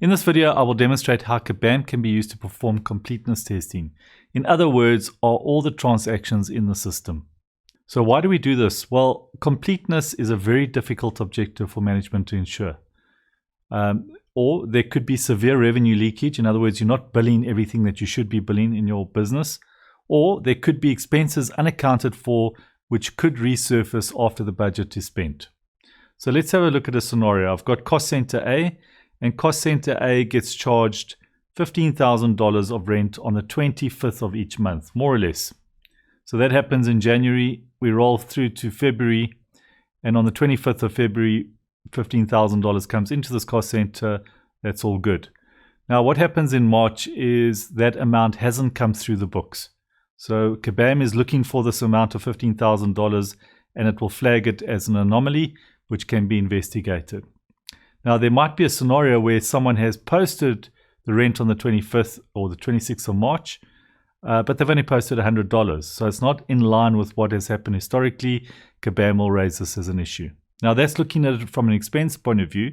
In this video, I will demonstrate how CABAM can be used to perform completeness testing. In other words, are all the transactions in the system? So why do we do this? Well, completeness is a very difficult objective for management to ensure. Or there could be severe revenue leakage. In other words, you're not billing everything that you should be billing in your business. Or there could be expenses unaccounted for which could resurface after the budget is spent. So let's have a look at a scenario. I've got cost center A, and cost center A gets charged $15,000 of rent on the 25th of each month, more or less. So that happens in January. We roll through to February, and on the 25th of February, $15,000 comes into this cost center. That's all good. Now, what happens in March is that amount hasn't come through the books. So CABAM is looking for this amount of $15,000, and it will flag it as an anomaly, which can be investigated. Now, there might be a scenario where someone has posted the rent on the 25th or the 26th of March, but they've only posted $100. So it's not in line with what has happened historically. CABAM will raise this as an issue. Now, that's looking at it from an expense point of view.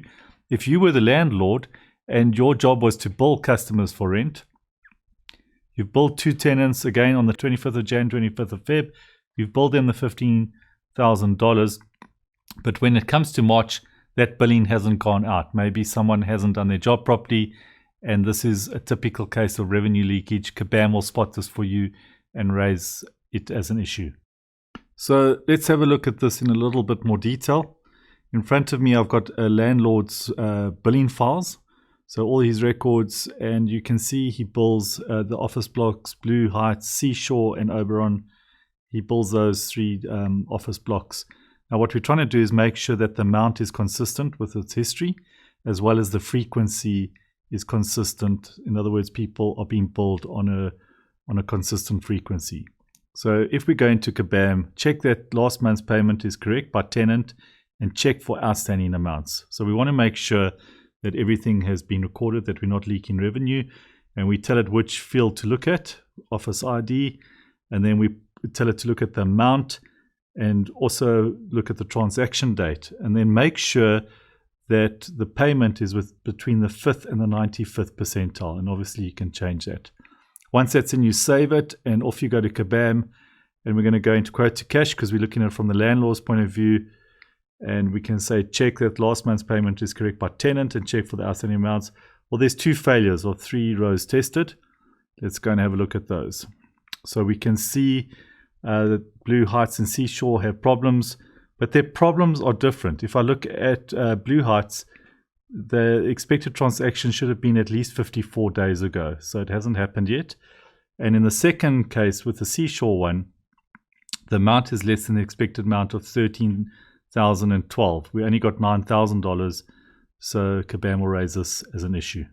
If you were the landlord and your job was to bill customers for rent, you've billed two tenants again on the 25th of Jan, 25th of Feb, you've billed them the $15,000, but when it comes to March, that billing hasn't gone out. Maybe someone hasn't done their job properly, and this is a typical case of revenue leakage. CABAM will spot this for you and raise it as an issue. So let's have a look at this in a little bit more detail. In front of me, I've got a landlord's billing files. So all his records, and you can see he bills the office blocks, Blue Heights, Seashore, and Oberon. He bills those three office blocks. Now, what we're trying to do is make sure that the amount is consistent with its history, as well as the frequency is consistent. In other words, people are being billed on a consistent frequency. So if we go into CABAM, check that last month's payment is correct by tenant, and check for outstanding amounts. So we want to make sure that everything has been recorded, that we're not leaking revenue, and we tell it which field to look at, office ID, and then we tell it to look at the amount and also look at the transaction date, and then make sure that the payment is between the 5th and the 95th percentile, and obviously you can change that. Once that's in, you save it, and off you go to CABAM, and we're going to go into quote to cash because we're looking at it from the landlord's point of view, and we can say check that last month's payment is correct by tenant and check for the outstanding amounts. Well, there's 2 failures or 3 rows tested. Let's go and have a look at those. So we can see that Blue Heights and Seashore have problems, but their problems are different. If I look at Blue Heights, the expected transaction should have been at least 54 days ago, so it hasn't happened yet. And in the second case with the Seashore one, the amount is less than the expected amount of $13,012. We only got $9,000, so CABAM will raise this as an issue.